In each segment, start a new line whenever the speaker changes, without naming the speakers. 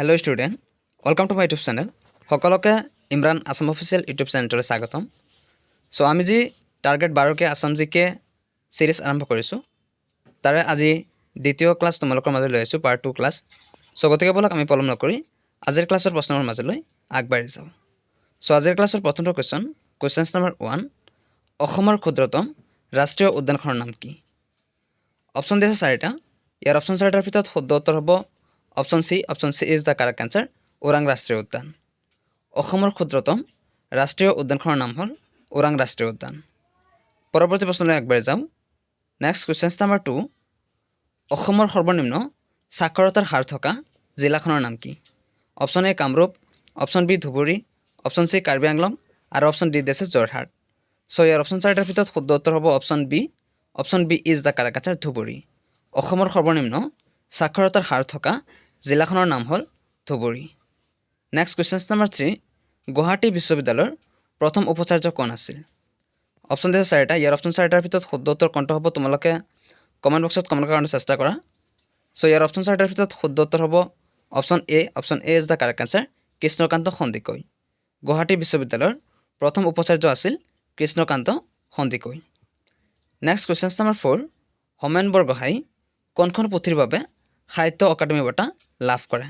Hello' student, welcome to my YouTube channel. সকলোকে Imran Assam official YouTube চেনেললৈ স্বাগতম। চ' আমি যি টাৰ্গেট 12কে আছাম জিকে চিৰিজ আৰম্ভ কৰিছোঁ, তাৰে আজি দ্বিতীয় ক্লাছ তোমালোকৰ মাজলৈ লৈ আহিছোঁ, পাৰ্ট 2 ক্লাছ। চ' গতিকে ব'লক আমি পলম নকৰি আজিৰ ক্লাছৰ প্ৰশ্নৰ মাজলৈ আগবাঢ়ি যাওঁ। চ' আজিৰ ক্লাছৰ প্ৰথমটো কুৱেশ্যন নম্বৰ 1, অসমৰ ক্ষুদ্ৰতম ৰাষ্ট্ৰীয় উদ্যানখনৰ নাম কি? অপশ্যন দিছে 4টা। ইয়াৰ অপশ্যন 4টাৰ ভিতৰত শুদ্ধ উত্তৰ হ'ব option C is the correct answer, Orang ৰাষ্ট্ৰীয় উদ্যান। অসমৰ ক্ষুদ্ৰতম ৰাষ্ট্ৰীয় উদ্যানখনৰ নাম হ'ল ওৰাং ৰাষ্ট্ৰীয় উদ্যান। পৰৱৰ্তী প্ৰশ্নলৈ আগবাঢ়ি যাওঁ। নেক্সট কুৱেশ্যন নম্বৰ 2, অসমৰ সৰ্বনিম্ন সাক্ষৰতাৰ হাৰ থকা জিলাখনৰ নাম কি? Option A Kamrup, option B Dhubri, option C Karbi Anglong আৰু অপশ্যন ডি দিছে যোৰহাট। চ' ইয়াৰ অপশ্যন 4টাৰ ভিতৰত শুদ্ধ উত্তৰ হ'ব option B is the correct answer, Dhubri. অসমৰ সৰ্বনিম্ন সাক্ষৰতাৰ হাৰ থকা জিলাখনৰ নাম হ'ল Dhubri. Next question number 3, Guwahati বিশ্ববিদ্যালয়ৰ প্ৰথম উপাচাৰ্য কোন আছিল? অপশ্যন দিছে 4টা। ইয়াৰ অপশ্যন 4টাৰ ভিতৰত শুদ্ধ উত্তৰ কোনটো হ'ব তোমালোকে কমেণ্ট বক্সত কমেণ্ট কৰাৰ কাৰণে চেষ্টা কৰা। চ' ইয়াৰ অপশ্যন 4টাৰ ভিতৰত শুদ্ধ উত্তৰ হ'ব option A is the correct answer, Krishnakanta Handique. Guwahati বিশ্ববিদ্যালয়ৰ প্ৰথম উপাচাৰ্য আছিল Krishnakanta Handique. Next question number 4, Homen Borgohain কোনখন পুথিৰ বাবে সাহিত্য অকাডেমী বঁটা লাভ কৰে?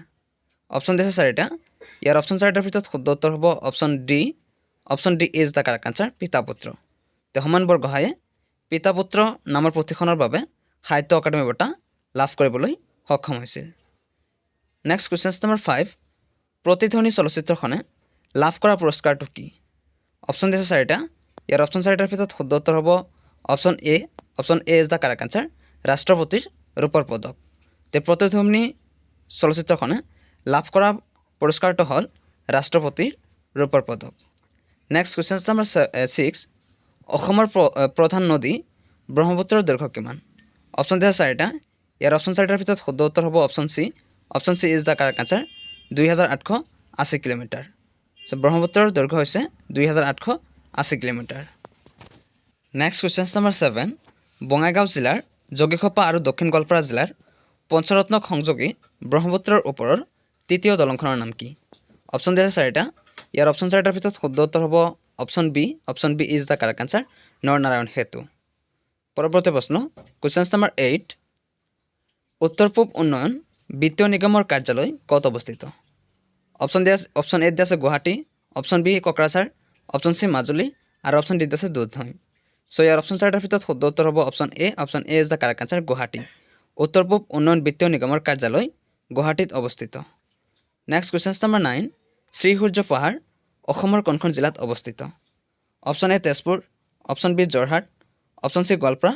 অপশ্যন দিছে 4টা। ইয়াৰ অপশ্যন 4টাৰ ভিতৰত শুদ্ধ উত্তৰ হ'ব option D is the correct answer, পিতা পুত্ৰ। হোমেন বৰগোহাঁয়ে পিতা পুত্ৰ নামৰ পুথিখনৰ বাবে সাহিত্য অকাডেমী বঁটা লাভ কৰিবলৈ সক্ষম হৈছিল। নেক্সট কুৱেশ্যন নম্বৰ 5, প্ৰতিধ্বনি চলচ্চিত্ৰখনে লাভ কৰা পুৰস্কাৰটো কি? অপশ্যন দিছে 4টা। ইয়াৰ অপশ্যন 4টাৰ ভিতৰত শুদ্ধ উত্তৰ হ'ব option A is the correct answer, ৰাষ্ট্ৰপতিৰ ৰূপৰ পদক। প্ৰতিধ্বনি চলচ্চিত্ৰখনে লাভ কৰা পুৰস্কাৰটো হ'ল ৰাষ্ট্ৰপতিৰ ৰূপৰ পদক। নেক্সট কুৱেশ্যন নম্বৰ 6, অসমৰ প্ৰধান নদী ব্ৰহ্মপুত্ৰৰ দৈৰ্ঘ্য কিমান? অপশ্যন দিছে 4টা। ইয়াৰ অপশ্যন 4টাৰ ভিতৰত শুদ্ধ উত্তৰ হ'ব option C is the correct answer, 2880 kilometre. So' ব্ৰহ্মপুত্ৰৰ দৈৰ্ঘ্য হৈছে 2880 kilometre. Next question number 7, Bongaigaon জিলাৰ যোগীঘোপা আৰু দক্ষিণ গোৱালপাৰা জিলাৰ পঞ্চৰত্নক সংযোগী ব্ৰহ্মপুত্ৰৰ ওপৰৰ তৃতীয় দলংখনৰ নাম কি? অপশ্যন দিছে 4টা। ইয়াৰ অপশ্যন 4টাৰ ভিতৰত শুদ্ধ উত্তৰ হ'ব option B is the correct answer, Naranarayan Setu. পৰৱৰ্তী প্ৰশ্ন কুৱেশ্যন নম্বৰ 8, উত্তৰ পূব উন্নয়ন বিত্তীয় নিগমৰ কাৰ্যালয় ক'ত অৱস্থিত? অপশ্যন এ দিয়া আছে Guwahati, option B Kokrajhar, option C Majuli আৰু অপশ্যন ডি আছে দুধনৈ। চ' ইয়াৰ অপশ্যন 4টাৰ ভিতৰত শুদ্ধ উত্তৰ হ'ব option A is the correct answer, Guwahati. উত্তৰ পূব উন্নয়ন বিত্তীয় নিগমৰ কাৰ্যালয় গুৱাহাটীত অৱস্থিত। নেক্সট কুৱেশ্যন নম্বৰ 9, শ্ৰীসূৰ্য পাহাৰ অসমৰ কোনখন জিলাত অৱস্থিত? Option A Tezpur, option B Jorhat, option C Goalpara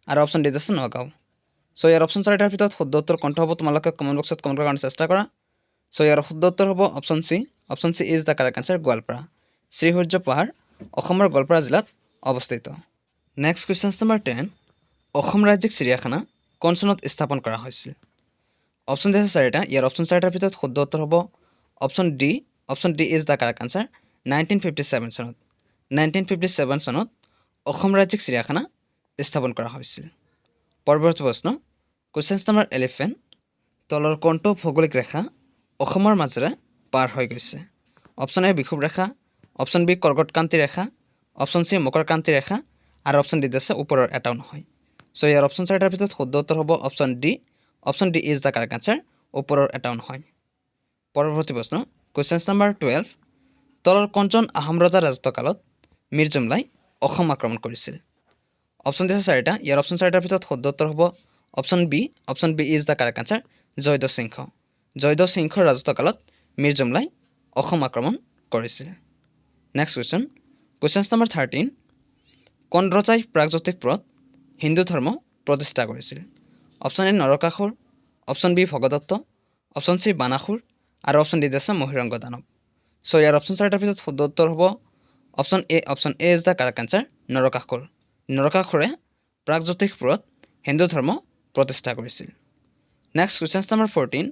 আৰু অপশ্যন ডি আছে নগাঁও। চ' ইয়াৰ অপশ্যন 4টাৰ ভিতৰত শুদ্ধ উত্তৰ কোনটো হ'ব তোমালোকে কমেণ্ট বক্সত কমেণ্ট কৰাৰ কাৰণে চেষ্টা কৰা। চ' ইয়াৰ শুদ্ধ উত্তৰ হ'ব option C is the correct answer, Goalpara. Sri Surya পাহাৰ অসমৰ গোৱালপাৰা জিলাত অৱস্থিত। নেক্সট কুৱেশ্যন নম্বৰ 10, অসম ৰাজ্যিক চিৰিয়াখানা কোন চনত স্থাপন কৰা হৈছিল? অপশ্যন দিছে 4টা। ইয়াৰ অপশ্যন 4টাৰ ভিতৰত শুদ্ধ উত্তৰ হ'ব option D is the correct answer, 1957 চনত। 1957 চনত অসম ৰাজ্যিক চিৰিয়াখানা স্থাপন কৰা হৈছিল। পৰৱৰ্তী প্ৰশ্ন কুৱেশ্যন নম্বৰ 11, তলৰ কোনটো ভৌগোলিক ৰেখা অসমৰ মাজেৰে পাৰ হৈ গৈছে? অপশ্যন এ বিষুৱ ৰেখা, অপশ্যন বি কৰ্কটক্ৰান্তি ৰেখা, অপশ্যন চি মকৰক্ৰান্তি ৰেখা আৰু অপশ্যন ডি আছে ওপৰৰ এটাও নহয়। চ' ইয়াৰ অপশ্যন 4টাৰ ভিতৰত শুদ্ধ উত্তৰ হ'ব option D is the correct answer, ওপৰৰ এটাও নহয়। পৰৱৰ্তী প্ৰশ্ন কুৱেশ্যন নম্বৰ 12, তলৰ কোনজন আহোম ৰজাৰ ৰাজত্বকালত মীৰ জুমলাই অসম আক্ৰমণ কৰিছিল? অপশ্যন দিছে 4টা। ইয়াৰ অপশ্যন 4টাৰ ভিতৰত শুদ্ধ উত্তৰ হ'ব option B is the correct answer, Jayadhwaj Singha. Jayadhwaj সিংহৰ ৰাজত্বকালত মীৰ জুমলাই অসম আক্ৰমণ কৰিছিল। নেক্সট কুৱেশ্যন নম্বৰ 13, কোন ৰজাই প্ৰাগজ্যোতিষপুৰত হিন্দু ধৰ্ম প্ৰতিষ্ঠা কৰিছিল? Option A Narakasur, option B Bhagadatta, option C Banasur আৰু অপশ্যন ডি আছে মহিৰংগ দানৱ। চ' ইয়াৰ অপশ্যন 4টাৰ ভিতৰত শুদ্ধ উত্তৰ হ'ব option A is the correct answer, Narakasur. নৰকাসুৰে প্ৰাগজ্যোতিষপুৰত হিন্দু ধৰ্ম প্ৰতিষ্ঠা কৰিছিল। নেক্সট কুৱেশ্যন নম্বৰ 14,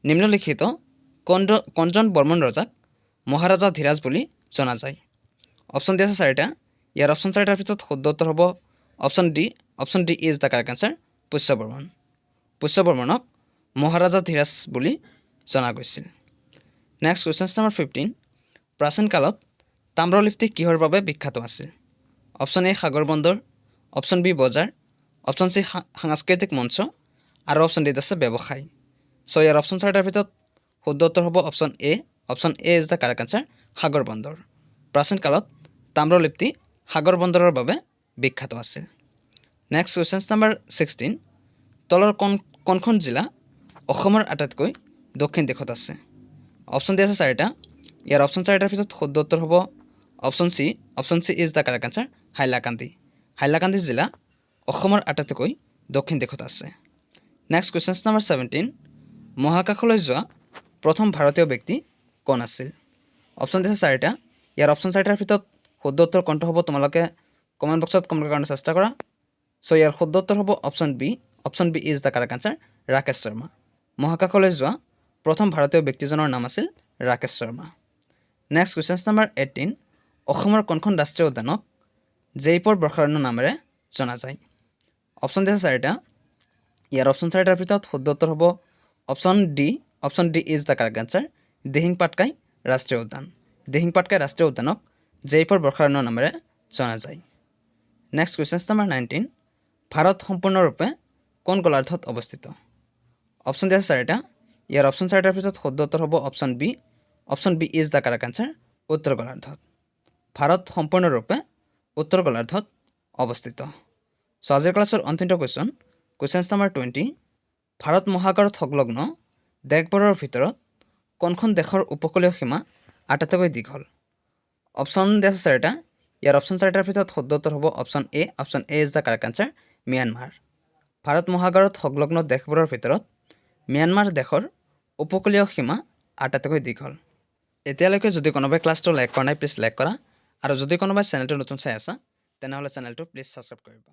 নিম্নলিখিত কোনজন বৰ্মন ৰজাক মহাৰাজা ধীৰাজ বুলি জনা যায়? অপশ্যন দি আছে 4টা। ইয়াৰ অপশ্যন 4টাৰ ভিতৰত শুদ্ধ উত্তৰ হ'ব option D is the correct answer, Pushya Varman. Pushya বৰ্মনক মহাৰাজা ধীৰাজ বুলি জনা গৈছিল। নেক্সট কুৱেশ্যন নম্বৰ 15 প্ৰাচীন কালত তাম্ৰলিপ্তি কিহৰ বাবে বিখ্যাত আছিল? অপশ্যন এ সাগৰ বন্দৰ, অপশ্যন বি বজাৰ, অপশ্যন চি সাংস্কৃতিক মঞ্চ আৰু অপশ্যন ডিত আছে ব্যৱসায়। চ' ইয়াৰ অপশ্যন চাৰিটাৰ ভিতৰত শুদ্ধ উত্তৰ হ'ব option A. Option A is the correct answer, সাগৰ বন্দৰ। প্ৰাচীন কালত তাম্ৰলিপ্তি সাগৰ বন্দৰৰ বাবে বিখ্যাত আছিল। নেক্সট কুৱেশ্যন নম্বৰ 16 তলৰ কোনখন জিলা অসমৰ আটাইতকৈ দক্ষিণ দিশত আছে? অপশ্যন দি আছে চাৰিটা। ইয়াৰ অপশ্যন চাৰিটাৰ ভিতৰত শুদ্ধ উত্তৰ হ'ব option C. Option C is the correct answer, Hailakandi. Hailakandi জিলা অসমৰ আটাইতকৈ দক্ষিণ দিশত আছে। নেক্সট কুৱেশ্যন নম্বৰ 17 মহাকাশলৈ যোৱা প্ৰথম ভাৰতীয় ব্যক্তি কোন আছিল? অপশ্যন দিছে চাৰিটা। ইয়াৰ অপশ্যন চাৰিটাৰ ভিতৰত শুদ্ধ উত্তৰ কোনটো হ'ব তোমালোকে কমেণ্ট বক্সত কমেণ্ট কৰাৰ চেষ্টা কৰা। চ' ইয়াৰ শুদ্ধ উত্তৰ হ'ব option B. Option B is the correct answer, Rakesh Sharma. মহাকাশলৈ যোৱা প্ৰথম ভাৰতীয় ব্যক্তিজনৰ নাম আছিল Rakesh Sharma. Next question number 18 অসমৰ কোনখন ৰাষ্ট্ৰীয় উদ্যানক জয়পুৰ বৰ্ষাৰণ্য নামেৰে জনা যায়? অপশ্যন দিছে চাৰিটা। ইয়াৰ অপশ্যন চাৰিটাৰ ভিতৰত শুদ্ধ উত্তৰ হ'ব option D. Option D is the correct answer, Dihing Patkai ৰাষ্ট্ৰীয় উদ্যান। দিহিং পাটকাই ৰাষ্ট্ৰীয় উদ্যানক জয়পুৰ বৰ্ষাৰণ্য নামেৰে জনা যায়। নেক্সট কুৱেশ্যন নম্বৰ 19 ভাৰত সম্পূৰ্ণৰূপে কোন গোলাৰ্ধত অৱস্থিত? অপশ্যন দি আছে চাৰিটা। ইয়াৰ অপশ্যন চাৰিটাৰ ভিতৰত শুদ্ধ উত্তৰ হ'ব option B. Option B is the correct answer, উত্তৰ গোলাৰ্ধত। ভাৰত সম্পূৰ্ণৰূপে উত্তৰ গোলাৰ্ধত অৱস্থিত। চ' আজিৰ ক্লাছৰ অন্তিমটো কুৱেশ্যন নম্বৰ 20 ভাৰত মহাসাগৰত সংলগ্ন দেশবোৰৰ ভিতৰত কোনখন দেশৰ উপকূলীয় সীমা আটাইতকৈ দীঘল? অপশ্যন দি আছে চাৰিটা। ইয়াৰ অপশ্যন চাৰিটাৰ ভিতৰত শুদ্ধ উত্তৰ হ'ব option A. Option A is the correct answer, Myanmar. Bharat মহাসাগৰত সংলগ্ন দেশবোৰৰ ভিতৰত ম্যানমাৰ দেশৰ উপকূলীয় সীমা আটাইতকৈ দীঘল। এতিয়ালৈকে যদি কোনোবাই ক্লাছটো লাইক কৰা নাই প্লিজ লাইক কৰা, আৰু যদি কোনোবাই চেনেলটো নতুন চাই আছা তেনেহ'লে চেনেলটো প্লিজ ছাবস্ক্ৰাইব কৰিবা।